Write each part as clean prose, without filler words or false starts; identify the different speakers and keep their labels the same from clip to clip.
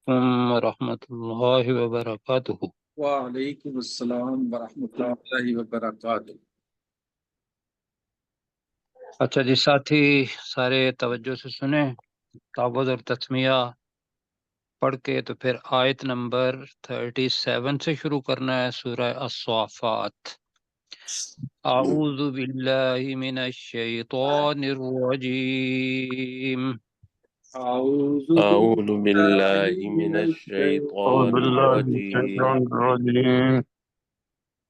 Speaker 1: ورحمۃ اللہ وبرکاتہ۔
Speaker 2: وعلیکم السلام ورحمۃ اللہ وبرکاتہ۔
Speaker 1: اچھا جی ساتھی سارے توجہ سے سنیں، تعوذ اور تسمیہ پڑھ کے تو پھر آیت نمبر 37 سے شروع کرنا ہے، سورہ الصافات۔ اعوذ باللہ من الشیطان الرجیم،
Speaker 2: اعوذ
Speaker 3: باللہ
Speaker 2: باللہ
Speaker 3: من
Speaker 2: من
Speaker 3: الشیطان الرجیم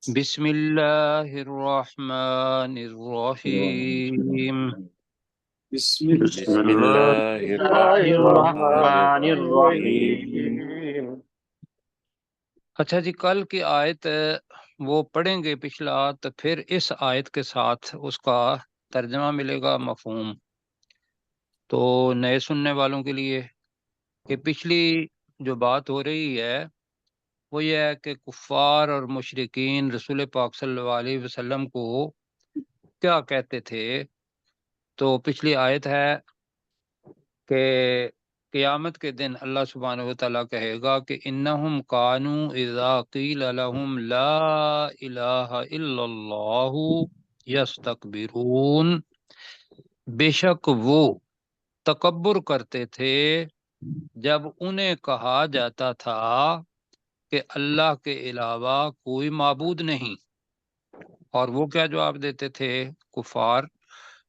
Speaker 1: بسم اللہ الرحمن الرحیم۔
Speaker 2: بسم
Speaker 3: بسم
Speaker 2: اللہ
Speaker 3: اللہ الرحمن
Speaker 4: الرحمن
Speaker 3: الرحیم
Speaker 4: الرحیم۔
Speaker 1: اچھا جی، کل کی آیت وہ پڑھیں گے پچھلا، تو پھر اس آیت کے ساتھ اس کا ترجمہ ملے گا، مفہوم۔ تو نئے سننے والوں کے لیے کہ پچھلی جو بات ہو رہی ہے وہ یہ ہے کہ کفار اور مشرکین رسول پاک صلی اللہ علیہ وسلم کو کیا کہتے تھے۔ تو پچھلی آیت ہے کہ قیامت کے دن اللہ سبحانہ و تعالیٰ کہے گا کہ انہم کانوا اذا قیل لہم لا الہ الا اللہ یستکبرون، بے شک وہ تکبر کرتے تھے جب انہیں کہا جاتا تھا کہ اللہ کے علاوہ کوئی معبود نہیں۔ اور وہ کیا جواب دیتے تھے کفار؟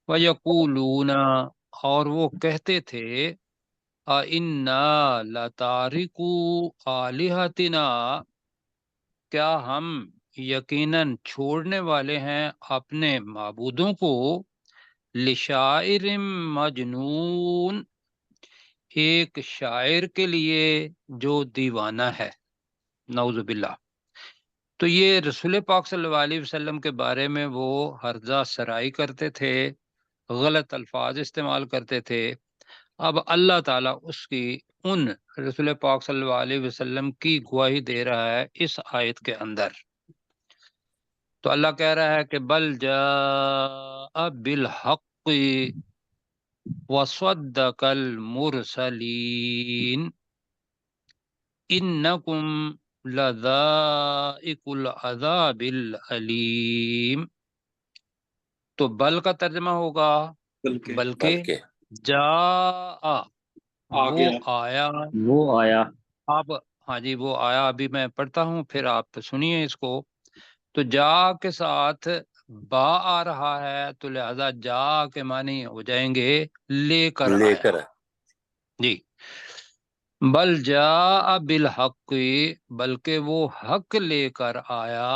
Speaker 1: وَيَقُولُونَ، اور وہ کہتے تھے اِنَّا لَتَارِكُو آلِهَتِنَا، کیا ہم یقیناً چھوڑنے والے ہیں اپنے معبودوں کو، لِشَاعِرٍ مجنون، ایک شاعر کے لیے جو دیوانہ ہے، نعوذ باللہ۔ تو یہ رسول پاک صلی اللہ علیہ وسلم کے بارے میں وہ ہرزہ سرائی کرتے تھے، غلط الفاظ استعمال کرتے تھے۔ اب اللہ تعالیٰ اس کی ان رسول پاک صلی اللہ علیہ وسلم کی گواہی دے رہا ہے اس آیت کے اندر۔ تو اللہ کہہ رہا ہے کہ بل جاء بالحق وصدق المرسلین انکم لذائق العذاب العلیم۔ تو بل کا ترجمہ ہوگا
Speaker 2: بلکہ
Speaker 1: بلکہ،
Speaker 3: بلکہ
Speaker 1: جاء وہ آیا۔
Speaker 4: وہ آیا،
Speaker 1: اب ہاں جی وہ آیا، ابھی میں پڑھتا ہوں پھر آپ سنیے اس کو۔ تو جا کے ساتھ با آ رہا ہے، تو لہذا جا کے معنی ہو جائیں گے لے کر
Speaker 3: لے
Speaker 1: آیا۔
Speaker 3: کر
Speaker 1: جی، بل جاء بالحق، بلکہ وہ حق لے کر آیا،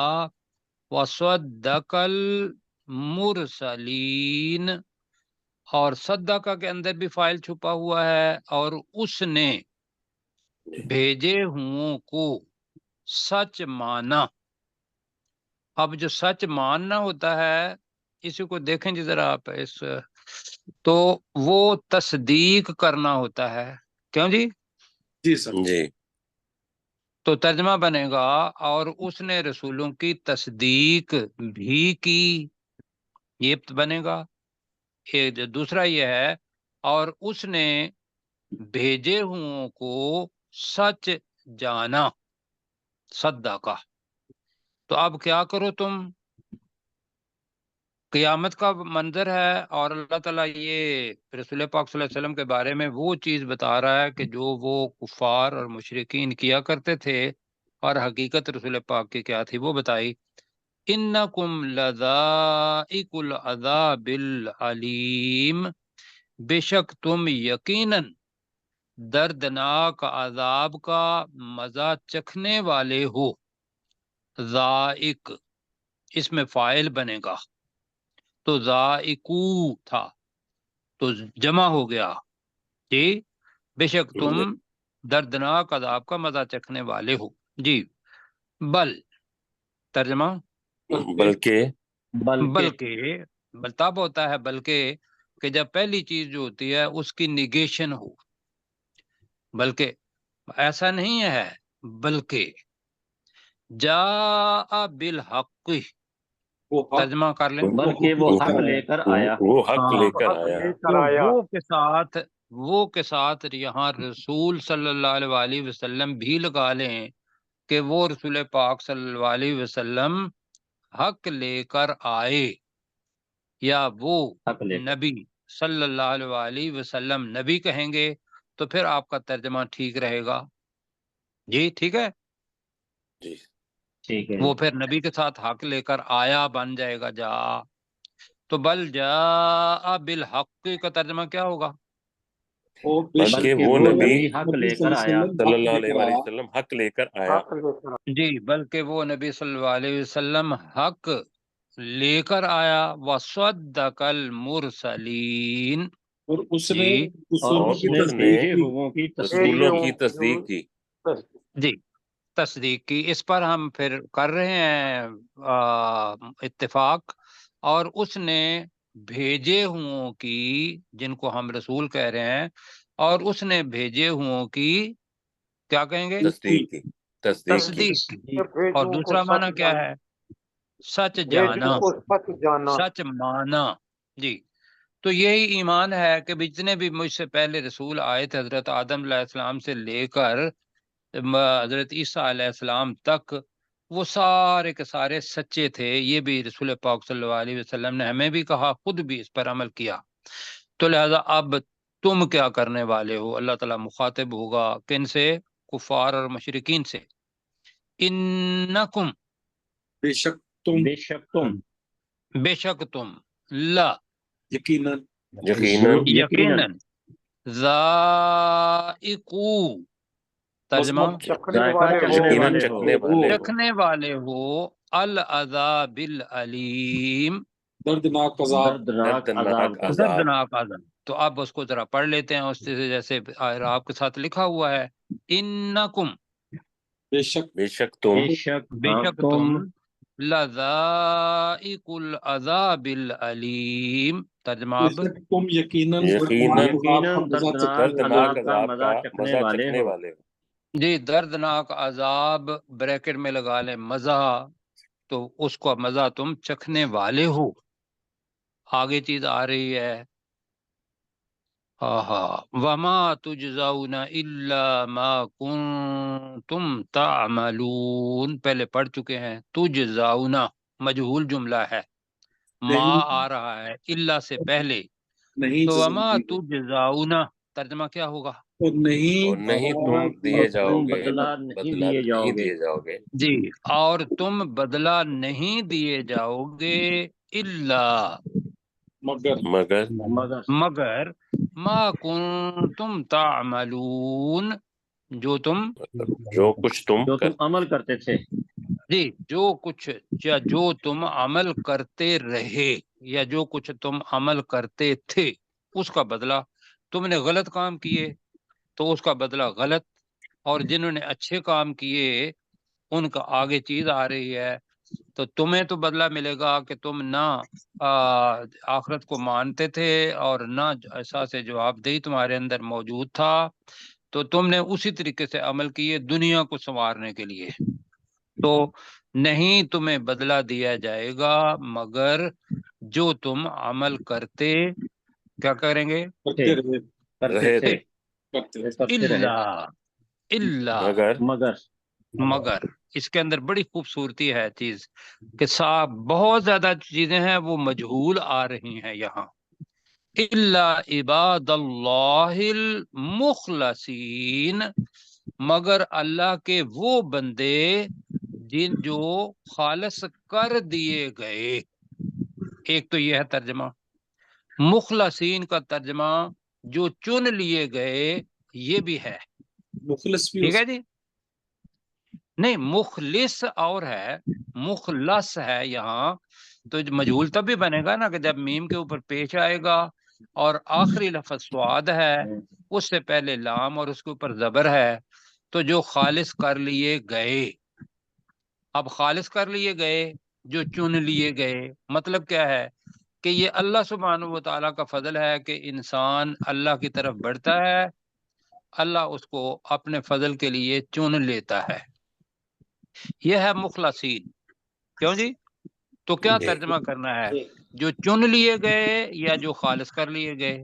Speaker 1: وصدق المرسلین، اور صدقہ کے اندر بھی فائل چھپا ہوا ہے، اور اس نے بھیجے ہوں کو سچ مانا۔ اب جو سچ ماننا ہوتا ہے، اسی کو دیکھیں جی ذرا آپ، اس تو وہ تصدیق کرنا ہوتا ہے، کیوں جی؟
Speaker 2: جی سر۔
Speaker 3: جی
Speaker 1: تو ترجمہ بنے گا اور اس نے رسولوں کی تصدیق بھی کی، یہ بنے گا۔ ایک دوسرا یہ ہے، اور اس نے بھیجے ہوں کو سچ جانا، صدقہ۔ تو اب کیا کرو تم؟ قیامت کا منظر ہے، اور اللہ تعالیٰ یہ رسول پاک صلی اللہ علیہ وسلم کے بارے میں وہ چیز بتا رہا ہے کہ جو وہ کفار اور مشرکین کیا کرتے تھے، اور حقیقت رسول پاک کی کیا تھی وہ بتائی۔ انکم لذائق العذاب العلیم، بے شک تم یقیناً دردناک عذاب کا مزہ چکھنے والے ہو۔ ذائق اس میں فاعل بنے گا، تو ذائقو تھا تو جمع ہو گیا جی، بے شک تم دردناک عذاب کا مزہ چکھنے والے ہو۔ جی، بل ترجمہ
Speaker 3: بلکہ
Speaker 1: بلکہ، تب ہوتا ہے بلکہ کہ جب پہلی چیز جو ہوتی ہے اس کی نیگیشن ہو، بلکہ ایسا نہیں ہے، بلکہ جاء بالحق،
Speaker 2: وہ حق
Speaker 1: ترجمہ کر لیں،
Speaker 4: بلکہ وہ حق لے کر آیا۔
Speaker 3: وہ حق
Speaker 1: ہاں،
Speaker 3: لے کر
Speaker 1: حق
Speaker 3: آیا۔
Speaker 1: لے کر آیا، وہ کے ساتھ وہ کے ساتھ یہاں رسول صلی اللہ علیہ وآلہ وسلم بھی لگا لیں کہ وہ رسول پاک صلی اللہ علیہ وسلم حق لے کر آئے، یا وہ
Speaker 4: حق لے کر
Speaker 1: نبی صلی اللہ علیہ وآلہ وسلم نبی کہیں گے تو پھر آپ کا ترجمہ ٹھیک رہے گا۔ جی ٹھیک ہے،
Speaker 3: جی
Speaker 4: ٹھیک ہے
Speaker 1: وہ پھر نبی کے ساتھ حق لے کر آیا بن جائے گا جا۔ تو بل جاء بالحق کا ترجمہ کیا ہوگا؟
Speaker 2: اور بے شک
Speaker 3: بلکہ
Speaker 4: بلکہ
Speaker 3: وہ
Speaker 4: وہ
Speaker 3: نبی
Speaker 4: نبی حق لے
Speaker 2: نبی
Speaker 4: کر آیا،
Speaker 3: صلی اللہ علیہ وآلہ وسلم حق لے کر آیا۔
Speaker 1: جی بلکہ وہ نبی صلی اللہ علیہ وسلم حق لے کر آیا، وصدق المرسلین،
Speaker 2: اور اس نے
Speaker 1: جی
Speaker 2: رسولوں
Speaker 4: اور
Speaker 2: کی
Speaker 4: اس نے
Speaker 2: تصدیق
Speaker 4: بھیجے
Speaker 2: کی۔
Speaker 4: ہوئوں کی تصدیق
Speaker 3: رسولوں کی تصدیق کی۔
Speaker 1: جی تصدیق کی۔ اس پر ہم پھر کر رہے ہیں اتفاق، اور اس نے بھیجے ہوں کی، جن کو ہم رسول کہہ رہے ہیں، اور اس نے بھیجے ہوں کی کیا کہیں گے؟
Speaker 3: تصدیق کی، تصدیق کی۔
Speaker 1: تصدیق کی۔ اور دوسرا معنی کیا ہے؟ سچ جانا، سچ مانا۔ جی تو یہی ایمان ہے کہ جتنے بھی مجھ سے پہلے رسول آئے تھے حضرت آدم علیہ السلام سے لے کر حضرت عیسیٰ علیہ السلام تک، وہ سارے کے سارے سچے تھے۔ یہ بھی رسول پاک صلی اللہ علیہ وسلم نے ہمیں بھی کہا، خود بھی اس پر عمل کیا۔ تو لہذا اب تم کیا کرنے والے ہو؟ اللہ تعالیٰ مخاطب ہوگا کن سے؟ کفار اور مشرکین سے۔ انکم،
Speaker 2: بے شک تم،
Speaker 4: بے شک تم،
Speaker 1: بے شک تم، لا،
Speaker 2: یقیناً،
Speaker 3: یقیناً،
Speaker 1: یقیناً، ذائقو، ترجمہ
Speaker 4: ذائقہ چکھنے
Speaker 3: یقیناً
Speaker 4: والے ہو،
Speaker 3: چکھنے والے ہو،
Speaker 1: چکھنے والے ہو العذاب العلیم،
Speaker 2: دردناک عذاب۔
Speaker 4: دردناک عذاب
Speaker 3: دردناک
Speaker 4: کو۔
Speaker 3: عذاب۔
Speaker 1: دردناک عذاب۔ تو اب اس کو ذرا پڑھ لیتے ہیں اس سے، جیسے آپ کے ساتھ لکھا ہوا ہے، انکم،
Speaker 2: بے شک
Speaker 3: بے شک تم،
Speaker 4: بے شک
Speaker 1: بے
Speaker 4: ہاں
Speaker 1: شک
Speaker 4: تم،
Speaker 1: تم، لذائق العذاب العلیم، ترجمہ
Speaker 2: بے
Speaker 1: اب
Speaker 2: شک تم یقیناً
Speaker 3: یقیناً
Speaker 2: دردناک عذاب کا مزہ
Speaker 4: یقیناً
Speaker 2: چکھنے
Speaker 3: دردناک
Speaker 4: عذاب کا
Speaker 3: عذاب
Speaker 4: مزہ
Speaker 3: کا
Speaker 4: چکھنے
Speaker 3: مزہ
Speaker 4: والے
Speaker 3: چکھنے
Speaker 4: ہو۔
Speaker 3: والے ہو۔
Speaker 1: جی دردناک عذاب بریکٹ میں لگا لیں مزہ، تو اس کو مزہ تم چکھنے والے ہو۔ آگے چیز آ رہی ہے، وما تجزون الا ما کنتم تعملون، پہلے پڑھ چکے ہیں۔ تجزون مجہول جملہ ہے، ما
Speaker 2: نہیں
Speaker 1: آ رہا ہے الا سے پہلے،
Speaker 2: نہیں
Speaker 1: تو وما
Speaker 2: جزائی،
Speaker 1: تجزون ترجمہ کیا ہوگا؟
Speaker 2: اور نہیں
Speaker 3: اور نہیں
Speaker 2: بدلہ
Speaker 3: تم دیے
Speaker 2: دیا
Speaker 3: جاؤ
Speaker 4: تم
Speaker 3: گے،
Speaker 4: بدلہ نہیں
Speaker 3: بدلہ
Speaker 4: دیے جاؤ
Speaker 3: نہیں
Speaker 4: گے،
Speaker 3: دیے جاؤ گے،
Speaker 1: جی، اور تم بدلہ نہیں دیے جاؤ گے الا،
Speaker 2: مگر
Speaker 3: مگر
Speaker 1: مگر ما کنتم تعملون، جو تم،
Speaker 3: جو کچھ تم
Speaker 4: جو
Speaker 3: کر
Speaker 4: تم عمل کرتے تھے۔
Speaker 1: جی جو کچھ، یا جو تم عمل کرتے رہے، یا جو کچھ تم عمل کرتے تھے، اس کا بدلہ۔ تم نے غلط کام کیے تو اس کا بدلہ غلط، اور جنہوں نے اچھے کام کیے ان کا آگے چیز آ رہی ہے۔ تو تمہیں تو بدلہ ملے گا کہ تم نہ آخرت کو مانتے تھے، اور نہ احساس جواب دہی تمہارے اندر موجود تھا، تو تم نے اسی طریقے سے عمل کیے دنیا کو سنوارنے کے لیے، تو نہیں تمہیں بدلہ دیا جائے گا مگر جو تم عمل کرتے، کیا کریں گے؟
Speaker 2: کرتے رہے،
Speaker 3: رہے
Speaker 4: تھے،
Speaker 2: کرتے
Speaker 4: وہ کرتے رہے،
Speaker 1: الا
Speaker 3: مگر
Speaker 1: مگر اس کے اندر بڑی خوبصورتی ہے چیز کہ صاحب بہت زیادہ چیزیں ہیں وہ مجہول آ رہی ہیں یہاں، الا عباد اللہ المخلصین، مگر اللہ کے وہ بندے جن جو خالص کر دیے گئے۔ ایک تو یہ ہے ترجمہ، مخلصین کا ترجمہ جو چن لیے گئے، یہ بھی ہے،
Speaker 2: مخلص بھی
Speaker 1: ٹھیک ہے جی؟ نہیں، مخلص اور ہے، مخلص ہے یہاں، تو مجہول تب بھی بنے گا نا کہ جب میم کے اوپر پیش آئے گا اور آخری لفظ سواد ہے، اس سے پہلے لام اور اس کے اوپر زبر ہے، تو جو خالص کر لیے گئے۔ اب خالص کر لیے گئے، جو چن لیے گئے، مطلب کیا ہے کہ یہ اللہ سبحانہ و تعالیٰ کا فضل ہے کہ انسان اللہ کی طرف بڑھتا ہے، اللہ اس کو اپنے فضل کے لیے چن لیتا ہے، یہ ہے مخلصین۔ کیوں جی؟ تو کیا
Speaker 3: جی
Speaker 1: ترجمہ کرنا ہے؟ جو چن لیے گئے یا جو خالص کر لیے گئے؟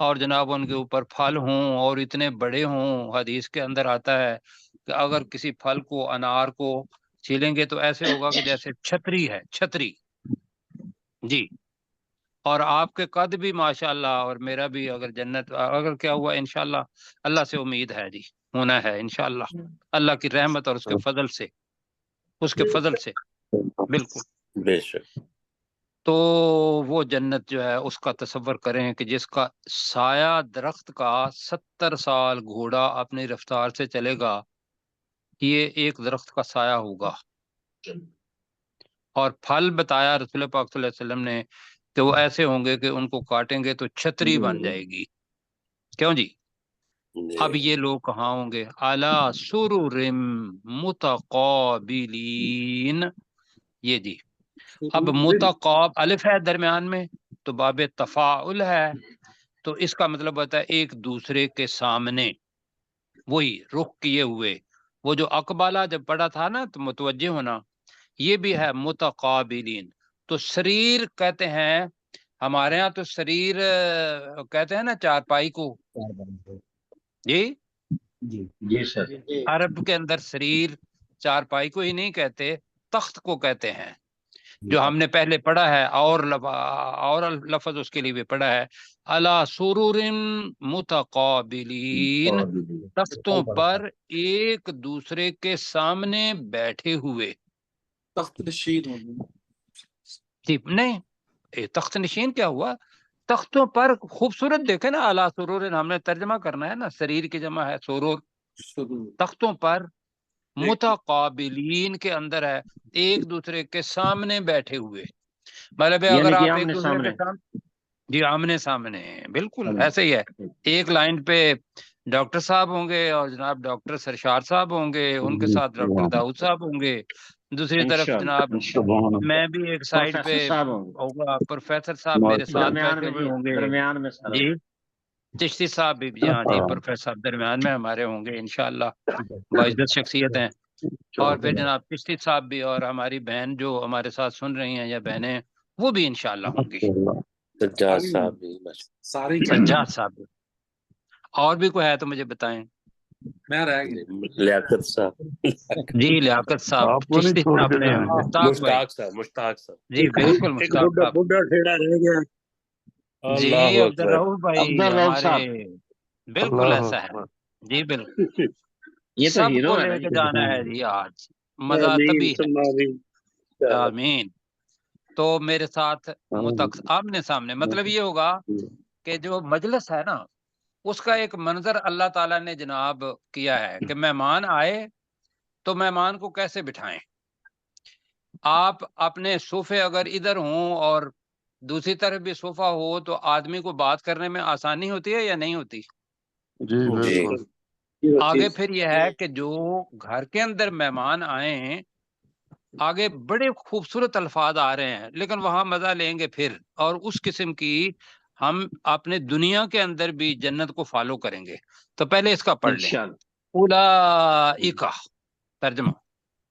Speaker 1: اور جناب ان کے اوپر پھل ہوں اور اتنے بڑے ہوں. حدیث کے اندر آتا ہے کہ اگر کسی پھل کو، انار کو چھیلیں گے تو ایسے ہوگا کہ جیسے چھتری ہے، چھتری. جی. اور آپ کے قد بھی ماشاءاللہ، اور میرا بھی، اگر جنت، اگر کیا ہوا انشاءاللہ، اللہ سے امید ہے جی، ہونا ہے انشاءاللہ، اللہ کی رحمت اور اس کے فضل سے، اس کے فضل سے. بالکل.
Speaker 3: بے شک.
Speaker 1: تو وہ جنت جو ہے اس کا تصور کریں کہ جس کا سایہ درخت کا 70 سال گھوڑا اپنی رفتار سے چلے گا، یہ ایک درخت کا سایہ ہوگا. اور پھل بتایا رسول پاک صلی اللہ علیہ وسلم نے کہ وہ ایسے ہوں گے کہ ان کو کاٹیں گے تو چھتری بن جائے گی. کیوں جی؟ اب
Speaker 3: جی
Speaker 1: یہ لوگ کہاں ہوں گے؟ اعلی سرر متقابلین. یہ جی. اب متقاب الف ہے درمیان میں تو باب تفاعل ہے، تو اس کا مطلب ہوتا ہے ایک دوسرے کے سامنے، وہی رخ کیے ہوئے. وہ جو اقبالہ جب پڑھا تھا نا تو متوجہ ہونا، یہ بھی ہے متقابلین. تو سریر کہتے ہیں ہمارے ہاں، تو سریر کہتے ہیں نا چارپائی کو. جی
Speaker 5: جی
Speaker 4: جی سر.
Speaker 1: عرب کے اندر سریر چارپائی کو ہی نہیں کہتے، تخت کو کہتے ہیں، جو ہم نے پہلے پڑھا ہے. اور لفظ اس کے لیے بھی پڑھا ہے، الا سرور متقابلین، تختوں پر ایک دوسرے کے سامنے بیٹھے ہوئے.
Speaker 2: تخت نشین ہوگی.
Speaker 1: جی نہیں، تخت نشین کیا ہوا؟ تختوں پر خوبصورت دیکھے نا، اعلیٰ سرور، ہم نے ترجمہ کرنا ہے نا، سریر کی جمع ہے سرور.
Speaker 2: شروع
Speaker 1: تختوں پر
Speaker 2: ایک
Speaker 1: متقابلین کے اندر ہے ایک دوسرے کے سامنے بیٹھے ہوئے. مطلب اگر
Speaker 4: یعنی کہ
Speaker 1: آپ ایک
Speaker 4: آمنے
Speaker 1: دوسرے
Speaker 4: سامنے.
Speaker 1: کے سامنے، جی آمنے سامنے، بالکل ایسے ہی ہے. ایک لائن پہ ڈاکٹر صاحب ہوں گے اور جناب ڈاکٹر سرشار صاحب ہوں گے، ان کے ساتھ ڈاکٹر داؤد صاحب ہوں گے. دوسری طرف جناب میں بھی ایک سائڈ پہ
Speaker 4: پروفیسر صاحب ہوں گے
Speaker 1: ہوگا، پروفیسر صاحب میرے ساتھ
Speaker 4: درمیان
Speaker 1: بیٹھے
Speaker 4: میں.
Speaker 1: ہوئے
Speaker 4: جی
Speaker 1: ہوں گے.
Speaker 4: درمیان میں سر.
Speaker 1: جی چشتی صاحب بھی، جی ہاں جی، پروفیسر صاحب درمیان میں ہمارے ہوں گے انشاءاللہ، باعزت شخصیت ہیں. اور پھر جناب چشتی صاحب بھی، اور ہماری بہن جو ہمارے ساتھ سن رہی ہیں یا بہنیں، وہ بھی انشاءاللہ ہوں گی.
Speaker 3: سجاد صاحب بھی بس.
Speaker 2: ساری
Speaker 1: سجاد صاحب بھی. اور بھی کوئی ہے تو مجھے بتائیں.
Speaker 2: میں رہ گیا.
Speaker 3: لیاقت صاحب،
Speaker 1: جی لیاقت صاحب،
Speaker 6: آپ کو نہیں
Speaker 1: چشتی
Speaker 6: چھوڑ
Speaker 1: صاحب
Speaker 6: کے
Speaker 1: نے،
Speaker 6: جائیں گے.
Speaker 1: مشتاق بھائی،
Speaker 3: مشتاق صاحب.
Speaker 1: جی بالکل
Speaker 6: ایک
Speaker 1: مشتاق صاحب.
Speaker 6: بڈھا ٹھیڑا رہ گیا.
Speaker 1: جی
Speaker 3: اللہ
Speaker 1: عبد
Speaker 3: اکبر.
Speaker 1: الرؤف بھائی
Speaker 4: عبد الرؤف
Speaker 1: ہمارے،
Speaker 4: صاحب.
Speaker 1: بالکل
Speaker 6: اللہ
Speaker 1: ایسا ہے.
Speaker 6: اکبر.
Speaker 1: جی بالکل،
Speaker 4: یہ تو
Speaker 1: سب کو
Speaker 4: ہیرو ہے نا
Speaker 1: لے
Speaker 4: جی.
Speaker 1: کے جانا ہے جی آج. مزہ
Speaker 6: آمین
Speaker 1: تبھی ہے.
Speaker 6: ثم آمین.
Speaker 1: آمین. تو میرے ساتھ آمنے سامنے، مطلب یہ ہوگا کہ جو مجلس ہے نا، اس کا ایک منظر اللہ تعالیٰ نے جناب کیا ہے کہ مہمان آئے تو مہمان کو کیسے بٹھائیں. آپ اپنے صوفے اگر ادھر ہوں اور دوسری طرف بھی صوفہ ہو تو آدمی کو بات کرنے میں آسانی ہوتی ہے یا نہیں ہوتی؟
Speaker 6: جی
Speaker 3: جی
Speaker 6: بالکل.
Speaker 1: آگے پھر یہ ہے کہ جو گھر کے اندر مہمان آئیں، آگے بڑے خوبصورت الفاظ آ رہے ہیں، لیکن وہاں مزہ لیں گے پھر، اور اس قسم کی ہم اپنے دنیا کے اندر بھی جنت کو فالو کریں گے. تو پہلے اس کا پڑھ لیں،
Speaker 4: انشاءاللہ.
Speaker 1: اولئک، ترجمہ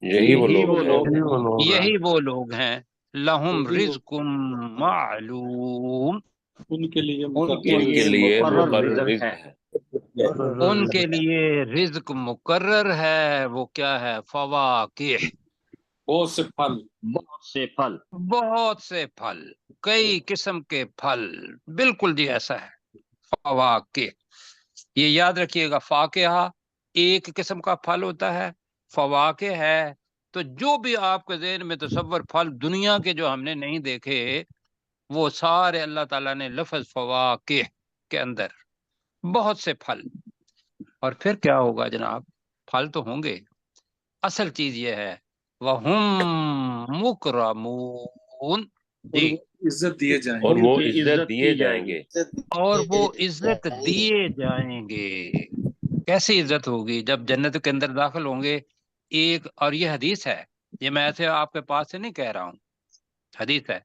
Speaker 3: یہی وہ لوگ ہیں.
Speaker 6: یہی وہ لوگ ہیں.
Speaker 1: یہی وہ لوگ ہیں، لہم رزق معلوم،
Speaker 2: ان کے لیے
Speaker 4: ان کے
Speaker 3: جن کے لیے
Speaker 4: مقرر
Speaker 3: مقرر
Speaker 4: رزق
Speaker 3: رزق
Speaker 4: ہے.
Speaker 3: ہے.
Speaker 1: ان کے لیے رزق مقرر ہے. وہ کیا ہے؟ فواکہ،
Speaker 2: بہت سے پھل.
Speaker 4: بہت سے پھل.
Speaker 1: بہت سے پھل، کئی قسم کے پھل. بالکل جی ایسا ہے. فواکہ، یہ یاد رکھیے گا، فاکہہ ایک قسم کا پھل ہوتا ہے، فواکہ ہے تو جو بھی آپ کے ذہن میں تصور پھل دنیا کے جو ہم نے نہیں دیکھے، وہ سارے اللہ تعالیٰ نے لفظ فواکہ کے اندر بہت سے پھل. اور پھر کیا ہوگا جناب؟ پھل تو ہوں گے، اصل چیز یہ ہے وَهُمْ مُكْرَمُونَ.
Speaker 2: اور
Speaker 1: جی،
Speaker 2: وہ عزت دیے جائیں
Speaker 3: اور
Speaker 2: گے.
Speaker 3: وہ
Speaker 4: کی
Speaker 3: عزت دیے
Speaker 4: کی
Speaker 3: جائیں گے.
Speaker 1: اور وہ عزت دیے جائیں گے. کیسی عزت ہوگی جب جنت کے اندر داخل ہوں گے؟ ایک، اور یہ حدیث ہے، یہ میں ایسے آپ کے پاس سے نہیں کہہ رہا ہوں، حدیث ہے.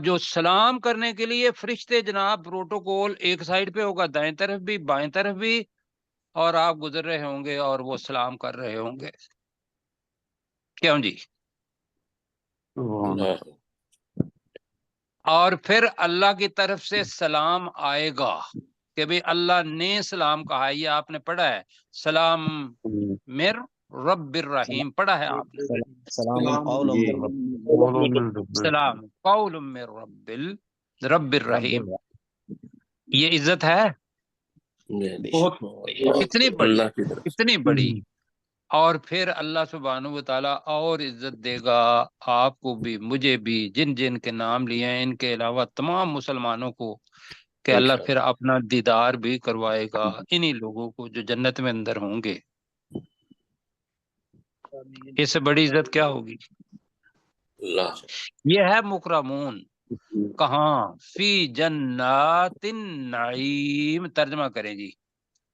Speaker 1: جو سلام کرنے کے لیے فرشتے جناب، پروٹوکول ایک سائڈ پہ ہوگا، دائیں طرف بھی بائیں طرف بھی، اور آپ گزر رہے ہوں گے اور وہ سلام کر رہے ہوں گے. کیوں جی؟
Speaker 6: سبحان اللہ.
Speaker 3: ہاں.
Speaker 1: اور پھر اللہ کی طرف سے سلام آئے گا کہ بھی اللہ نے سلام کہا ہے، یہ آپ نے پڑھا ہے، سلام مر رب الرحیم پڑھا ہے آپ نے،
Speaker 5: سلام قول
Speaker 4: جی
Speaker 5: من رب
Speaker 1: سلام قول من رب الرحیم، یہ عزت ہے
Speaker 2: بہت
Speaker 1: کتنی بڑی،
Speaker 3: اللہ کی طرف
Speaker 1: کتنی بڑی۔ اور پھر اللہ سبحانہ و تعالیٰ اور عزت دے گا آپ کو بھی، مجھے بھی، جن جن کے نام لیے ہیں ان کے علاوہ تمام مسلمانوں کو، کہ اللہ پھر اپنا دیدار بھی کروائے گا انہی لوگوں کو جو جنت میں اندر ہوں گے۔ اس سے بڑی عزت کیا ہوگی؟
Speaker 3: اللہ
Speaker 1: یہ ہے مکرمون، کہاں؟ فی جنات النعیم، ترجمہ کریں جی،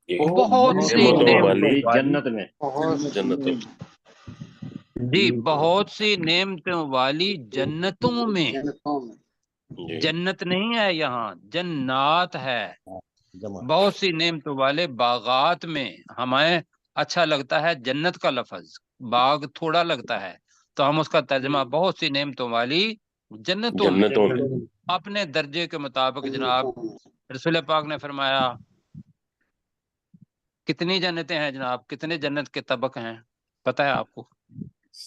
Speaker 1: بہت سی
Speaker 3: نعمتوں
Speaker 1: نعمتوں
Speaker 3: والی
Speaker 1: والی،
Speaker 4: جنت میں
Speaker 3: جنتوں
Speaker 1: جی بہت سی نعمتوں والی جنتوں میں،
Speaker 3: جی
Speaker 1: جنت نہیں ہے یہاں، جنات ہے،
Speaker 5: جمع
Speaker 1: بہت سی نعمتوں والے باغات میں۔ ہمیں اچھا لگتا ہے جنت کا لفظ، باغ تھوڑا لگتا ہے، تو ہم اس کا ترجمہ بہت سی نعمتوں والی جنتوں میں،
Speaker 3: جنتوں میں
Speaker 1: اپنے درجے کے مطابق۔ جناب رسول پاک نے فرمایا کتنی جنتیں ہیں جناب، کتنے جنت کے طبق ہیں پتہ ہے آپ کو؟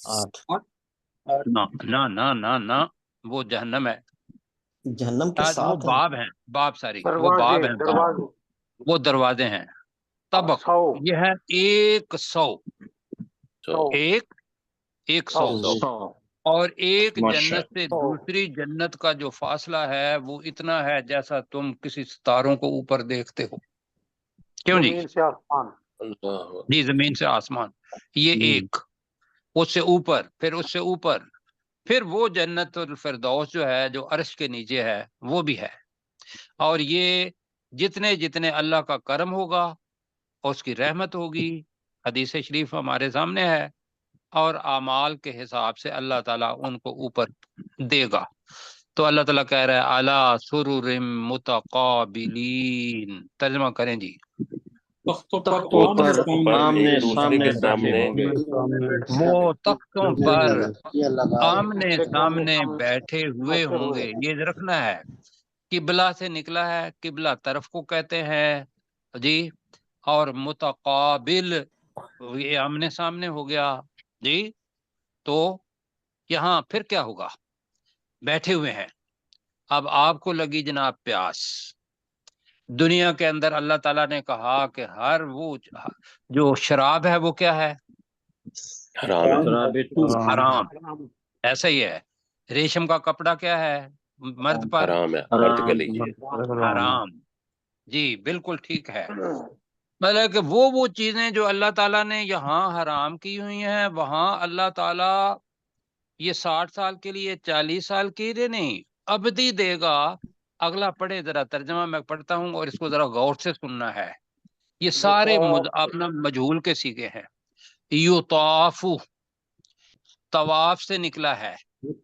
Speaker 5: 8
Speaker 1: نہ نہ نہ نہ نہ، وہ جہنم ہے،
Speaker 5: جہنم کے
Speaker 1: وہ
Speaker 5: 7 ہیں،
Speaker 1: باب ہیں، باب ساری وہ باب ہیں، باب وہ دروازے ہیں، طبق یہ ہے 100، ایک سو، اور ایک
Speaker 4: ماشاء
Speaker 1: جنت سے دوسری جنت کا جو فاصلہ ہے وہ اتنا ہے جیسا تم کسی ستاروں کو اوپر دیکھتے ہو۔ کیوں جی؟
Speaker 3: اللہ
Speaker 1: جی زمین سے آسمان، یہ ایک، اس سے اوپر، پھر اس سے اوپر، پھر وہ جنت الفردوس جو ہے جو عرش کے نیچے ہے وہ بھی ہے۔ اور یہ جتنے جتنے اللہ کا کرم ہوگا، اس کی رحمت ہوگی، حدیث شریف ہمارے سامنے ہے، اور اعمال کے حساب سے اللہ تعالیٰ ان کو اوپر دے گا۔ تو اللہ تعالیٰ کہہ رہا ہے اعلیٰ سرر متقابلین، ترجمہ کریں جی،
Speaker 2: تختوں
Speaker 3: وہ
Speaker 2: پر
Speaker 3: تخت پر
Speaker 4: آمنے
Speaker 3: ایک دوسرے
Speaker 4: سامنے
Speaker 3: کے
Speaker 4: بیٹھے
Speaker 3: سامنے
Speaker 4: ہوں گے،
Speaker 1: وہ تختوں پر آمنے سامنے بیٹھے ہوئے ہوں گے۔ یہ رکھنا ہے، قبلہ سے نکلا ہے، قبلہ طرف کو کہتے ہیں جی، اور متقابل یہ آمنے سامنے ہو گیا جی۔ تو یہاں پھر کیا ہوگا؟ بیٹھے ہوئے ہیں، اب آپ کو لگی جناب پیاس، دنیا کے اندر اللہ تعالیٰ نے کہا کہ ہر وہ جو شراب ہے وہ کیا ہے؟
Speaker 3: حرام ہے،
Speaker 1: حرام، ایسا ہی ہے۔ ریشم کا کپڑا کیا ہے مرد پر؟
Speaker 3: حرام ہے، عرض کر لیجیے
Speaker 1: حرام، جی بالکل ٹھیک ہے۔ مطلب کہ وہ چیزیں جو اللہ تعالیٰ نے یہاں حرام کی ہوئی ہیں، وہاں اللہ تعالیٰ یہ 60 سال کے لیے، 40 سال کے لیے نہیں، ابدی دے گا۔ اگلا پڑھے ذرا، ترجمہ میں پڑھتا ہوں اور اس کو ذرا غور سے سننا ہے۔ یہ سارے اپنا مجہول کے سیغے ہیں۔ یطافو، طواف سے نکلا ہے،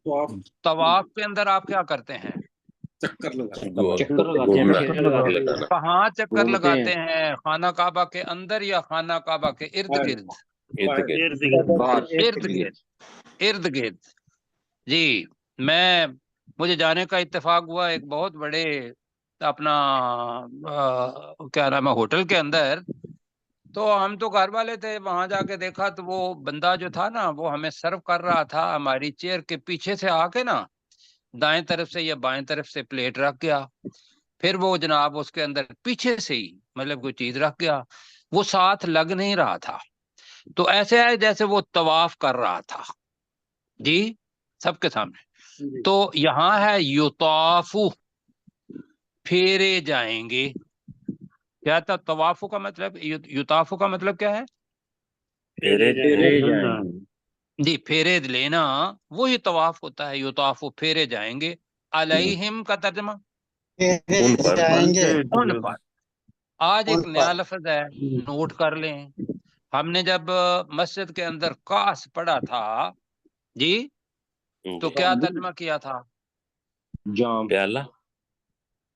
Speaker 2: تو آپ
Speaker 1: طواف کے اندر آپ کیا کرتے ہیں؟
Speaker 2: چکر لگا
Speaker 4: چکر لگاتے ہیں،
Speaker 3: گھومنا،
Speaker 4: پھیرے لگاتے ہیں،
Speaker 3: لگانا،
Speaker 1: کہاں چکر
Speaker 4: گھومتے
Speaker 1: لگاتے ہیں؟ خانہ کعبہ کے اندر یا خانہ کعبہ کے ارد گرد؟
Speaker 3: ارد گرد
Speaker 4: باہر
Speaker 1: ارد گرد، ارد گرد جی۔ مجھے جانے کا اتفاق ہوا ایک بہت بڑے اپنا کیا نام ہے ہوٹل کے اندر، تو ہم تو گھر والے تھے، وہاں جا کے دیکھا تو وہ بندہ جو تھا نا وہ ہمیں سرو کر رہا تھا، ہماری چیئر کے پیچھے سے آ کے نا دائیں طرف سے یا بائیں طرف سے پلیٹ رکھ گیا، پھر وہ جناب اس کے اندر پیچھے سے ہی مطلب کوئی چیز رکھ گیا، وہ ساتھ لگ نہیں رہا تھا، تو ایسے ہے جیسے وہ طواف کر رہا تھا جی سب کے سامنے۔ تو یہاں ہے یطافو، پھیرے جائیں گے، کیا تھا طوافو کا مطلب؟ یطافو کا مطلب کیا ہے
Speaker 3: پھیرے
Speaker 1: جی؟ پھیرے لینا، وہی طواف ہوتا ہے، یطافو پھیرے جائیں گے، علیہم کا ترجمہ
Speaker 3: ان پر
Speaker 1: ان پر۔ آج ایک نیا لفظ ہے، نوٹ کر لیں، ہم نے جب مسجد کے اندر کاس پڑھا تھا جی تو کیا ترجمہ کیا تھا؟
Speaker 4: جام،
Speaker 3: پیالہ،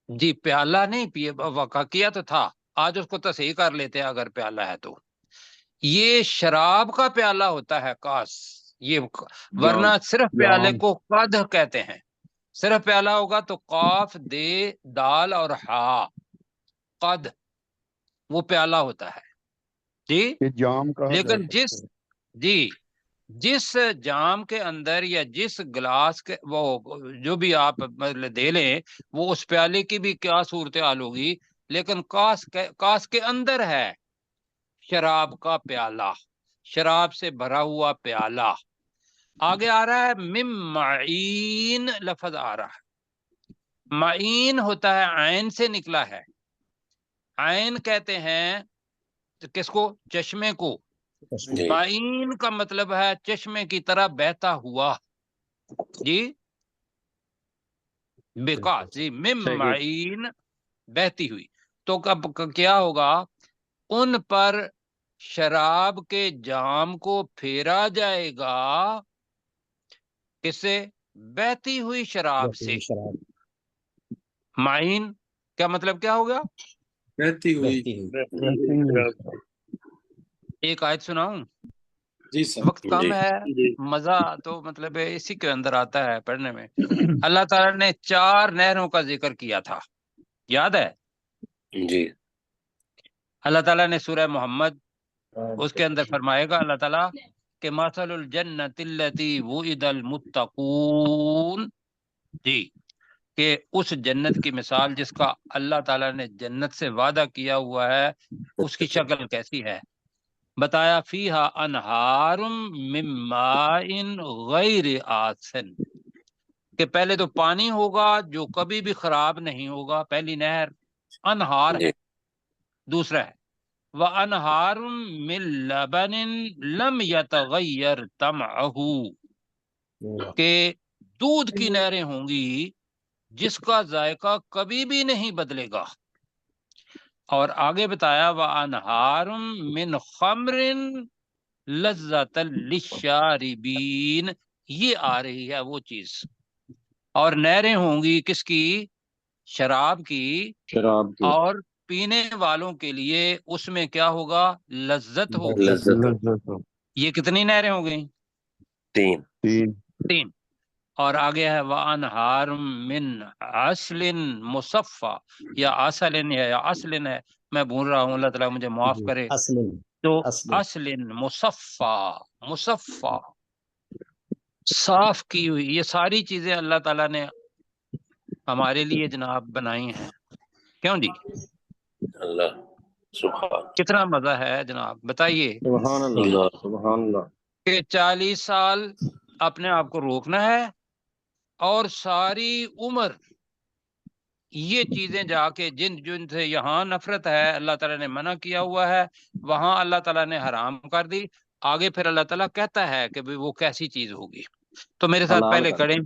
Speaker 1: جی پیالہ نہیں، وقع کیا تو تھا، آج اس کو تصحیح کر لیتے ہیں اگر پیالہ ہے تو، یہ شراب کا پیالہ ہوتا ہے کاس، یہ ورنہ صرف پیالے کو قدح کہتے ہیں، صرف پیالہ ہوگا تو قاف دے دال اور ہا قد وہ پیالہ ہوتا ہے جی.
Speaker 6: یہ جام کہا
Speaker 1: لیکن
Speaker 6: جاتا
Speaker 1: جس جی جس جام کے اندر یا جس گلاس کے وہ جو بھی آپ دے لیں وہ اس پیالے کی بھی کیا صورتحال ہوگی. لیکن کاس کے اندر ہے شراب کا پیالہ، شراب سے بھرا ہوا پیالہ. آگے آ رہا ہے مم معین لفظ آ رہا ہے. معین ہوتا ہے عین سے نکلا ہے. عین کہتے ہیں کس کو؟ چشمے کو.
Speaker 3: جی
Speaker 1: معین کا مطلب ہے چشمے کی طرح بہتا ہوا جی. بیکاز جی مم معین بہتی ہوئی. تو اب کیا ہوگا؟ ان پر شراب کے جام کو پھیرا جائے گا کس سے؟ بہتی ہوئی شراب سے.
Speaker 5: شراب
Speaker 1: معین کیا مطلب کیا ہوگا؟
Speaker 2: بہتی ہوئی.
Speaker 5: بہتی ہوئی.
Speaker 1: ایک آیت سناؤں؟
Speaker 2: جی سر.
Speaker 1: وقت کم
Speaker 3: جی
Speaker 1: ہے، مزہ تو مطلب اسی کے اندر آتا ہے پڑھنے میں. اللہ تعالیٰ نے 4 نہروں کا ذکر کیا تھا، یاد ہے؟
Speaker 3: جی
Speaker 1: اللہ تعالیٰ نے سورہ محمد اس کے اندر فرمائے گا اللہ تعالیٰ کہ مثل الجنت التی وعد المتقون جی، کہ اس جنت کی مثال جس کا اللہ تعالیٰ نے جنت سے وعدہ کیا ہوا ہے اس کی شکل کیسی ہے؟ بتایا فیہا انہار من ماء غیر آسن، کہ پہلے تو پانی ہوگا جو کبھی بھی خراب نہیں ہوگا، پہلی نہر انہار ہے.
Speaker 3: جی
Speaker 1: دوسرا ہے وَأَنْهَارٌ مِّن لَبَنٍ لَمْ يَتَغَيَّرْ طَمْعُهُ، کہ دودھ کی نہریں ہوں گی جس کا ذائقہ کبھی بھی نہیں بدلے گا. اور آگے بتایا وَأَنْهَارٌ مِّن خَمْرٍ لَذَّةً لِلشَّارِبِينَ، یہ آ رہی ہے وہ چیز. اور نہریں ہوں گی کس کی؟ شراب کی.
Speaker 4: شراب کی.
Speaker 1: اور پینے والوں کے لیے اس میں کیا ہوگا؟ لذت ہوگی.
Speaker 3: لذت
Speaker 1: یہ کتنی نہریں ہو گئیں؟
Speaker 3: 3.
Speaker 1: 3. اور آگے ہے وَأَنْهَارٌ مِّنْ عَسْلٍ مُصَفًّى، یا عسل ہے یا اصل ہے، میں بھول رہا ہوں، اللہ تعالیٰ مجھے معاف کرے. تو اصل مصفّى، مصفّى صاف کی ہوئی، یہ ساری چیزیں اللہ تعالیٰ نے ہمارے لیے جناب بنائی ہیں. کیوں جی؟
Speaker 3: اللہ سبحان
Speaker 1: کتنا مزہ ہے جناب، بتائیے.
Speaker 4: سبحان اللہ
Speaker 3: اللہ.
Speaker 4: سبحان اللہ.
Speaker 1: کہ 40 سال اپنے آپ کو روکنا ہے اور ساری عمر یہ چیزیں جا کے جن سے یہاں نفرت ہے اللہ تعالیٰ نے منع کیا ہوا ہے وہاں اللہ تعالیٰ نے حرام کر دی. آگے پھر اللہ تعالیٰ کہتا ہے کہ وہ کیسی چیز ہوگی. تو میرے ساتھ
Speaker 4: حلال
Speaker 1: پہلے
Speaker 4: کر
Speaker 1: کریں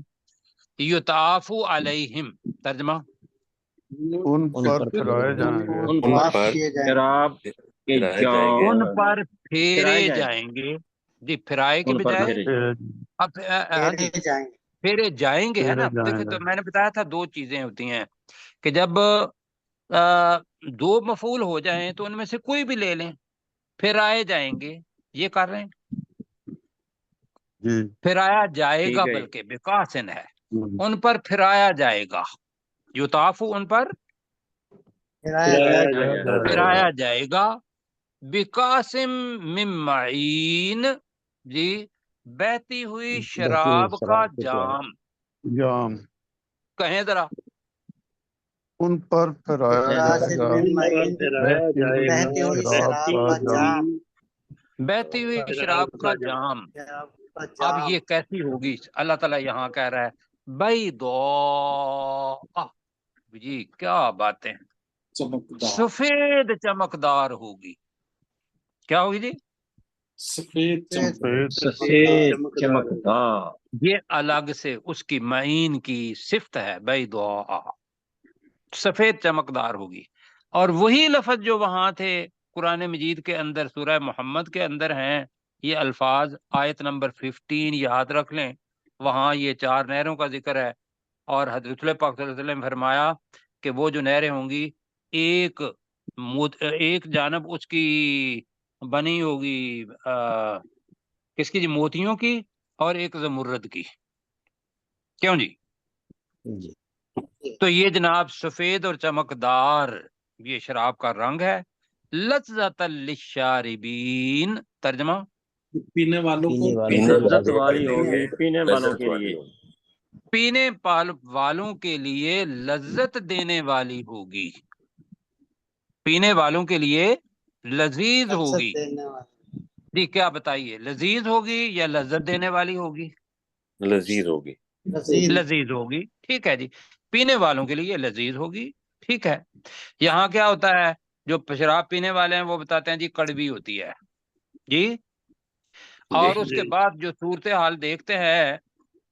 Speaker 1: یطاف علیہم، ترجمہ
Speaker 6: ان پر پھرائے جائیں گے.
Speaker 4: ان
Speaker 3: ان
Speaker 4: پر
Speaker 3: پر
Speaker 4: شراب کے
Speaker 3: پھرائے جائیں
Speaker 4: جام
Speaker 3: گے.
Speaker 1: ان پر پھیرے
Speaker 4: پھرائے
Speaker 1: جائیں گے جی. پھرائے کے
Speaker 4: ان پر
Speaker 1: بجائے
Speaker 4: پھیرے
Speaker 1: اب ہاں جی پھیرے جائیں گے ہے نا.
Speaker 6: پھیرے جائیں
Speaker 1: دیکھیں
Speaker 6: گے.
Speaker 1: تو میں نے بتایا تھا 2 چیزیں ہوتی ہیں کہ جب 2 مفعول ہو جائیں تو ان میں سے کوئی بھی لے لیں. پھرائے جائیں گے یہ کر رہے ہیں،
Speaker 6: جی
Speaker 1: پھرایا جائے
Speaker 4: ٹھیک
Speaker 1: گا،
Speaker 4: ہے.
Speaker 1: بلکہ بقاسن ہے. ان پر پھرایا جائے گا، یطافو ان پر پھرایا جائے گا بقاسم من معین جی، بہتی ہوئی شراب کا جام.
Speaker 6: جام
Speaker 1: کہیں ذرا
Speaker 6: ان پر پھرایا جائے گا بہتی ہوئی شراب کا جام.
Speaker 1: بہتی ہوئی شراب کا جام. اب یہ کیسی ہوگی؟ اللہ تعالیٰ یہاں کہہ رہا ہے بیضاء، جی کیا باتیں،
Speaker 2: چمکدار.
Speaker 1: سفید چمکدار ہوگی. کیا ہوگی جی؟
Speaker 2: سفید چمکدار.
Speaker 4: سفید چمکدار.
Speaker 1: یہ الگ سے اس کی معین کی صفت ہے، بیضاء سفید چمکدار ہوگی. اور وہی لفظ جو وہاں تھے قرآن مجید کے اندر سورہ محمد کے اندر ہیں، یہ الفاظ آیت نمبر 15 یاد رکھ لیں. وہاں یہ 4 نہروں کا ذکر ہے اور حضرت پاک صلی اللہ علیہ وسلم فرمایا کہ وہ جو نہریں ہوں گی ایک جانب اس کی بنی ہوگی کس کی جی؟ موتیوں کی، اور ایک زمرد کی. کیوں جی؟
Speaker 5: جی
Speaker 1: تو یہ جناب سفید اور چمکدار یہ شراب کا رنگ ہے. لذت للشاربین، ترجمہ
Speaker 2: پینے والوں کو
Speaker 5: پینے والوں
Speaker 4: لذت
Speaker 5: کو
Speaker 4: والی ہوگی پینے والوں
Speaker 3: لذت
Speaker 4: کے
Speaker 3: والی
Speaker 4: لیے.
Speaker 3: ہوگی.
Speaker 1: پینے والوں کے لیے لذت دینے والی ہوگی. پینے والوں کے لیے لذیذ ہوگی. جی کیا بتائیے، لذیذ ہوگی یا لذت دینے والی ہوگی؟
Speaker 3: لذیذ ہوگی.
Speaker 1: لذیذ ہوگی، ٹھیک ہے جی. پینے والوں کے لیے لذیذ ہوگی، ٹھیک ہے. یہاں کیا ہوتا ہے، جو شراب پینے والے ہیں وہ بتاتے ہیں جی کڑوی ہوتی ہے جی. اور اس کے بعد جو صورتحال دیکھتے ہیں،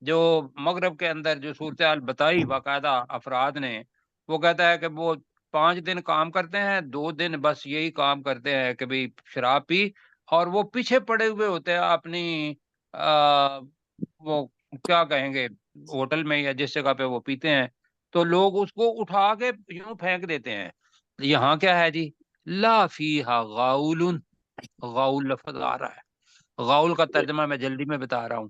Speaker 1: جو مغرب کے اندر جو صورتحال بتائی باقاعدہ افراد نے، وہ کہتا ہے کہ وہ 5 دن کام کرتے ہیں، 2 دن بس یہی کام کرتے ہیں کہ بھئی شراب پی، اور وہ پیچھے پڑے ہوئے ہوتے ہیں اپنی وہ کیا کہیں گے ہوٹل میں یا جس جگہ پہ وہ پیتے ہیں، تو لوگ اس کو اٹھا کے یوں پھینک دیتے ہیں. یہاں کیا ہے جی، لا فیہا غاول، غاول لفظ آ رہا ہے. غاول کا ترجمہ میں جلدی میں بتا رہا ہوں.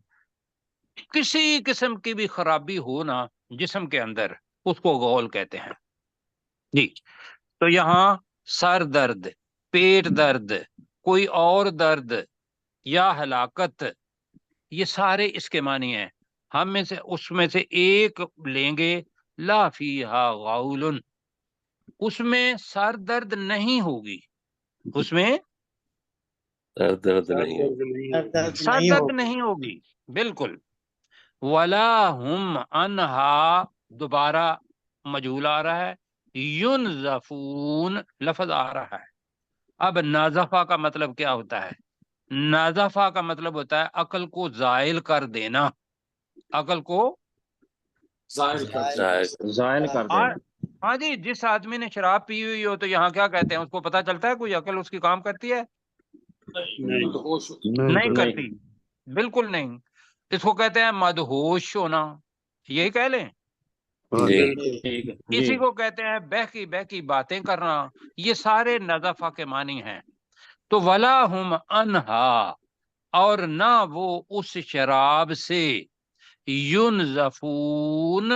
Speaker 1: کسی قسم کی بھی خرابی ہو نا جسم کے اندر، اس کو غول کہتے ہیں جی. تو یہاں سر درد، پیٹ درد، کوئی اور درد یا ہلاکت، یہ سارے اس کے معنی ہیں. ہم میں سے اس میں سے ایک لیں گے، لا فیہا غاول، اس میں سر درد نہیں ہوگی، اس میں
Speaker 3: سر درد نہیں ہوگی.
Speaker 1: سر درد نہیں ہوگی بالکل. ولا ہم انہا، دوبارہ مجہول آ رہا ہے، ینزفون لفظ آ رہا ہے. اب نازفہ کا مطلب کیا ہوتا ہے؟ نازفہ کا مطلب ہوتا ہے عقل کو زائل کر دینا، عقل کو
Speaker 4: زائل کر دینا.
Speaker 1: ہاں جی. جس آدمی نے شراب پی ہوئی ہو تو یہاں کیا کہتے ہیں، اس کو پتہ چلتا ہے کوئی عقل اس کی کام کرتی ہے؟ نہیں کرتی، بالکل نہیں. اس کو کہتے ہیں مدہوش ہونا، یہی کہہ لیں.
Speaker 4: ٹھیک ہے
Speaker 1: اسی کو کہتے ہیں بہکی بہکی باتیں کرنا. یہ سارے نزفہ کے معنی ہیں. تو ولا ہم انہا، اور نہ وہ اس شراب سے، ینزفون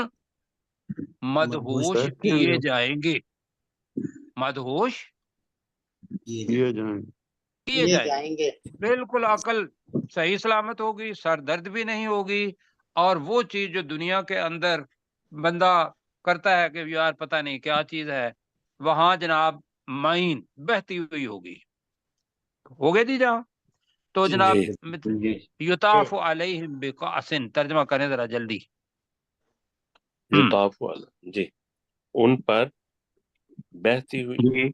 Speaker 1: مدہوش کیے جائیں گے، مدہوش
Speaker 6: یہ جائیں
Speaker 1: کیے جائیں گے. بالکل عقل صحیح سلامت ہوگی، سر درد بھی نہیں ہوگی. اور وہ چیز جو دنیا کے اندر بندہ کرتا ہے کہ یار پتہ نہیں کیا چیز ہے، وہاں جناب معین بہتی ہوئی ہوگی. ہو گئے جی جہاں. تو جناب یطاف علیہم بکأس، ترجمہ کریں ذرا جلدی.
Speaker 3: یطاف والا جی، ان پر بہتی ہوئی،
Speaker 1: جی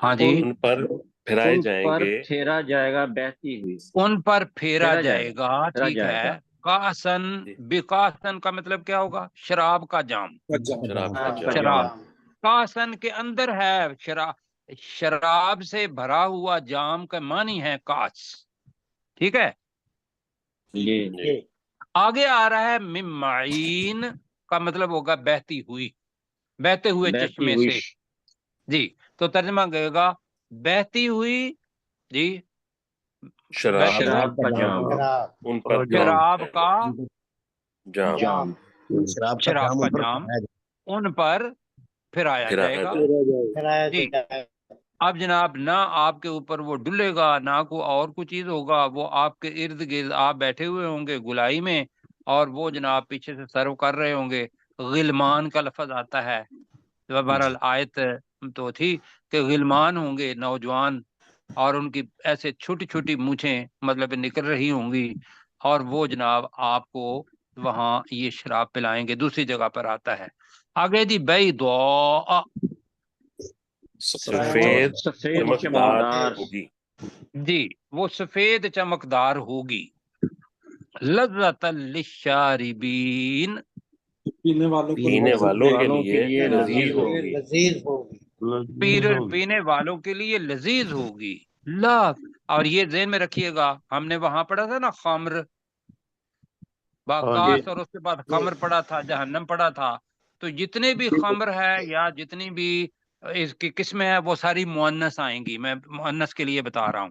Speaker 1: ہاں جی،
Speaker 3: ان پر پھرائے
Speaker 4: ان
Speaker 3: جائیں
Speaker 4: پر
Speaker 3: گے،
Speaker 4: پھیرا جائے گا بہتی ہوئی.
Speaker 1: ان پر پھیرا جائے گا،
Speaker 4: پھیرا
Speaker 1: ٹھیک
Speaker 4: جائے
Speaker 1: ہے.
Speaker 4: گا.
Speaker 1: کاسن، بکاسن کا مطلب کیا ہوگا؟ شراب کا جام.
Speaker 3: شراب کا جام.
Speaker 1: شراب کاسن کے اندر ہے، شراب سے بھرا ہوا جام کا معنی ہے کاس، ٹھیک ہے.
Speaker 3: جی
Speaker 1: آگے آ رہا ہے من معین کا مطلب ہوگا بہتی ہوئی، بہتے ہوئے
Speaker 4: بہتی
Speaker 1: چشمے
Speaker 4: ہوئی.
Speaker 1: سے جی. تو ترجمہ گئے گا بہتی ہوئی جی،
Speaker 3: شراب
Speaker 1: بہتی ہوئی
Speaker 4: شراب کا جام.
Speaker 3: ان پر
Speaker 1: شراب کا
Speaker 3: جام
Speaker 4: جام.
Speaker 5: شراب
Speaker 1: شراب کا
Speaker 5: ان پر
Speaker 1: جام
Speaker 5: پھیلایا
Speaker 1: ان پر پھرایا جائے گا جی. اب جناب نہ آپ کے اوپر وہ ڈلے گا، نہ کوئی اور کوئی چیز ہوگا، وہ آپ کے ارد گرد آپ بیٹھے ہوئے ہوں گے گلائی میں، اور وہ جناب پیچھے سے سرو کر رہے ہوں گے. غلمان کا لفظ آتا ہے، بہرحال آیت تو تھی کہ غلمان ہوں گے نوجوان، اور ان کی ایسے چھوٹی چھوٹی مونچھیں مطلب نکل رہی ہوں گی، اور وہ جناب آپ کو وہاں یہ شراب پلائیں گے. دوسری جگہ پر آتا ہے آگے جی بیضاء،
Speaker 3: سفید
Speaker 4: سفید
Speaker 3: چمکدار
Speaker 4: چمکدار
Speaker 3: ہوگی.
Speaker 1: جی وہ سفید چمکدار ہوگی. لذت للشاربین،
Speaker 2: پینے والوں کو
Speaker 3: پینے والوں کے
Speaker 4: والوں کے
Speaker 3: لیے
Speaker 4: لیے
Speaker 3: لذیذ
Speaker 4: لذیذ
Speaker 3: ہوگی.
Speaker 1: پینے والوں کے لیے لذیذ ہوگی. لا، اور یہ ذہن میں رکھیے گا، ہم نے وہاں پڑھا تھا نا خمر باقاس، اور اس کے بعد خمر پڑھا تھا، جہنم پڑھا تھا. تو جتنے بھی خمر ہے یا جتنی بھی اس کی قسمیں ہیں وہ ساری مؤنث آئیں گی. میں مؤنث کے لیے بتا رہا ہوں.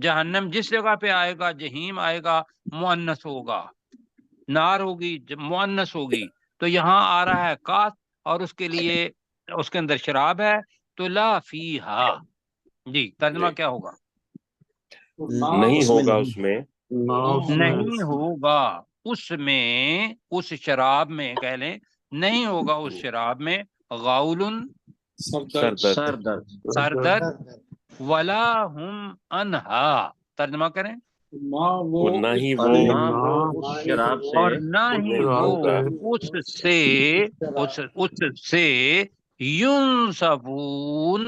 Speaker 1: جہنم جس جگہ پہ آئے گا، جہیم آئے گا، مؤنث ہوگا. نار ہوگی مؤنث ہوگی. تو یہاں آ رہا ہے کاس اور اس کے لیے اس کے اندر شراب ہے تو لا فیہا، جی ترجمہ
Speaker 3: جی
Speaker 1: کیا ہوگا؟
Speaker 2: تو
Speaker 3: نہیں
Speaker 5: اس میں
Speaker 3: ہوگا
Speaker 5: نہیں
Speaker 3: اس میں
Speaker 6: نہ اس میں
Speaker 1: نہیں ہوگا اس میں، اس شراب میں کہہ لیں نہیں ہوگا اس شراب میں غاولن
Speaker 2: سردرد
Speaker 3: سر
Speaker 4: سر
Speaker 3: درد،
Speaker 4: درد،
Speaker 1: سردرد، ولا ہم انہا، ترجمہ کریں،
Speaker 2: نہ وہ
Speaker 3: اور نہ
Speaker 2: اس
Speaker 3: ہی
Speaker 4: اور
Speaker 3: وہ
Speaker 4: نہ وہ اس شراب سے
Speaker 1: اور نہ ہی
Speaker 6: شراب
Speaker 1: وہ
Speaker 6: سے
Speaker 1: اس سے اس سے ینصفون،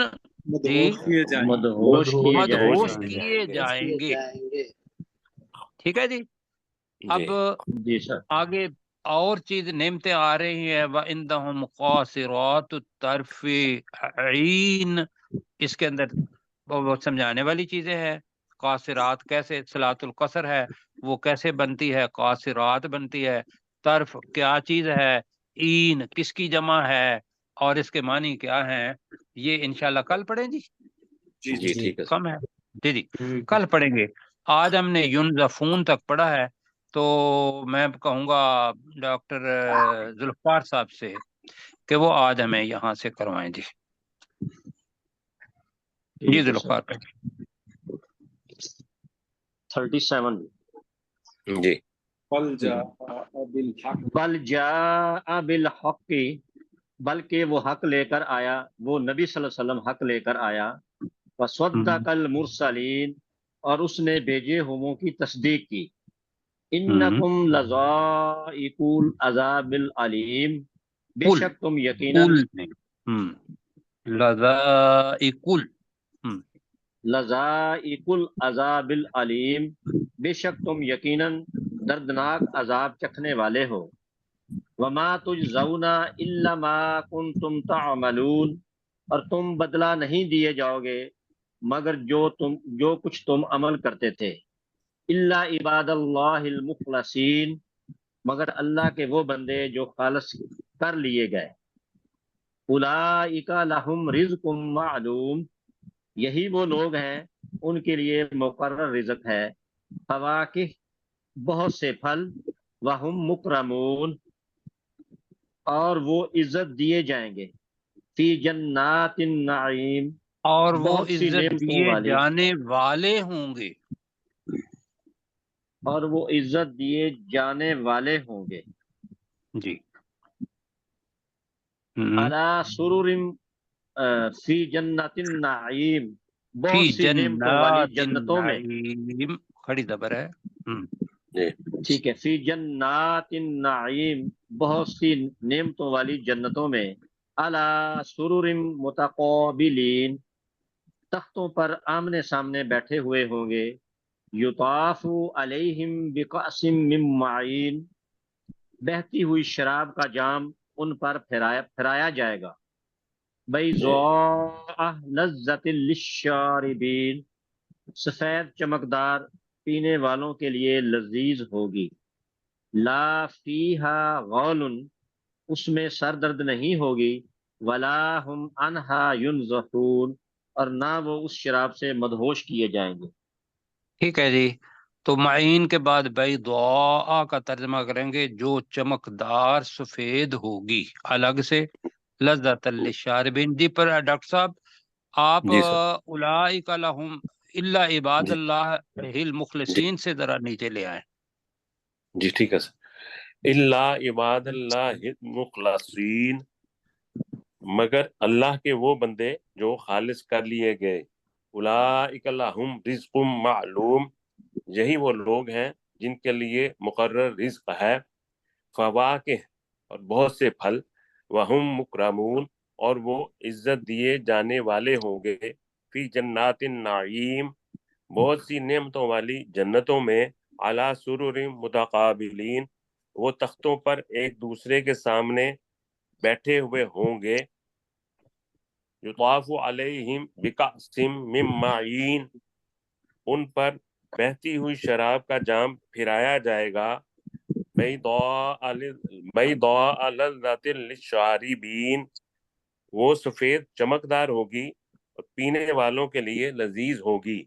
Speaker 1: جی
Speaker 2: مدہوش کیے جائیں گے۔
Speaker 4: مدہوش کیے جائیں
Speaker 3: مدہوش
Speaker 1: مدہوش
Speaker 4: گے۔
Speaker 1: کیے جائیں گے، ٹھیک ہے جی۔ اب
Speaker 3: جی
Speaker 4: جی سر،
Speaker 1: آگے اور چیز نعمتیں آ رہی ہیں، وَعِندَهُمْ قَاصِرَاتُ الطَّرْفِ عِین، اس کے اندر وہ سمجھانے والی چیزیں ہیں۔ قاصرات کیسے صلاۃ القصر ہے وہ کیسے بنتی ہے، قاصرات بنتی ہے، طرف کیا چیز ہے، عین کس کی جمع ہے، اور اس کے معنی کیا ہیں، یہ انشاءاللہ کل پڑھیں جی،
Speaker 2: جی
Speaker 3: جی
Speaker 5: جی
Speaker 3: ٹھیک ہے
Speaker 1: کم ہے جی جی
Speaker 6: ٹھیک
Speaker 1: کل پڑھیں گے۔ آج ہم نے ینزفون تک پڑھا ہے، تو میں کہوں گا ڈاکٹر ذوالفقار صاحب سے کہ وہ آج ہمیں یہاں سے کروائیں جی، جی
Speaker 4: ٹھیک ہے سر۔
Speaker 1: ذوالفقار پہ
Speaker 4: 37
Speaker 3: جی
Speaker 2: بل جاء بالحق،
Speaker 4: بل جاء بالحق، بلکہ وہ حق لے کر آیا، وہ نبی صلی اللہ علیہ وسلم حق لے کر آیا، وصدق المرسلین، اور اس نے بھیجے ہوموں کی تصدیق کی، انکم لذائق العذاب العلیم، بے
Speaker 1: کل
Speaker 4: شک تم یقیناً
Speaker 1: نے لذائقل
Speaker 4: لذائق العذاب العلیم، بے شک تم یقیناً دردناک عذاب چکھنے والے ہو، وما تجزون الا ما کنتم تعملون، اور تم بدلہ نہیں دیے جاؤ گے مگر جو کچھ تم عمل کرتے تھے، الا عباد اللہ المخلصین، مگر اللہ کے وہ بندے جو خالص کر لیے گئے، اولئک لہم رزق معلوم، یہی وہ لوگ ہیں ان کے لیے مقرر رزق ہے، فواکہ بہت سے پھل، وہم مکرمون، اور وہ عزت دیے جائیں گے، فی جنات النعیم،
Speaker 1: اور وہ
Speaker 4: بہت سی
Speaker 1: عزت
Speaker 4: نعمتوں
Speaker 1: دیے
Speaker 4: والی،
Speaker 1: جانے والے ہوں گے،
Speaker 4: اور وہ عزت دیے جانے والے ہوں گے،
Speaker 1: جی
Speaker 4: علی سرر فی جنات النعیم،
Speaker 1: فی
Speaker 4: بہت سی نعمتوں والی
Speaker 1: جنات
Speaker 4: جنتوں میں،
Speaker 1: النعیم، کھڑی زبر ہے،
Speaker 3: جی
Speaker 4: ٹھیک ہے، فی جنات النعیم، بہت سی نعمتوں والی جنتوں میں، علی سرر متقابلین، تختوں پر آمنے سامنے بیٹھے ہوئے ہوں گے، یطاف علیہم بکأس من معین، بہتی ہوئی شراب کا جام ان پر پھرایا جائے گا، بیضاء لذۃ للشاربین، سفید چمکدار پینے والوں کے لیے لذیذ ہوگی، لا فیہا غول، اس میں سر درد نہیں ہوگی، ولا ہم عنہا ینزفون، اور نہ وہ اس شراب سے مدہوش کیے جائیں گے۔
Speaker 1: ٹھیک ہے جی۔ تو معین کے بعد بیضاء کا ترجمہ کریں گے جو چمکدار سفید ہوگی الگ سے، لذت للشاربین، جی پر ڈاکٹر صاحب آپ
Speaker 3: جی سر
Speaker 1: اولئک لہم الا عباد
Speaker 3: جی
Speaker 1: اللہ
Speaker 3: جی
Speaker 1: المخلصین سے ذرا نیچے لے آئیں،
Speaker 3: جی ٹھیک ہے سر، الا عباد اللہ المخلصین، مگر اللہ کے وہ بندے جو خالص کر لیے گئے، اولئک لہم رزق معلوم، یہی وہ لوگ ہیں جن کے لیے مقرر رزق ہے، فواکہ، اور بہت سے پھل، وہم مکرمون، اور وہ عزت دیے جانے والے ہوں گے، فی جنات النعیم، بہت سی نعمتوں والی جنتوں میں، علی سرر متقابلین، وہ تختوں پر ایک دوسرے کے سامنے بیٹھے ہوئے ہوں گے، یطاف علیہم بکأس من معین، ان پر بہتی ہوئی شراب کا جام پھرایا جائے گا، بیضاء لذۃ للشاربین، وہ سفید چمکدار ہوگی اور پینے والوں کے لیے لذیذ ہوگی،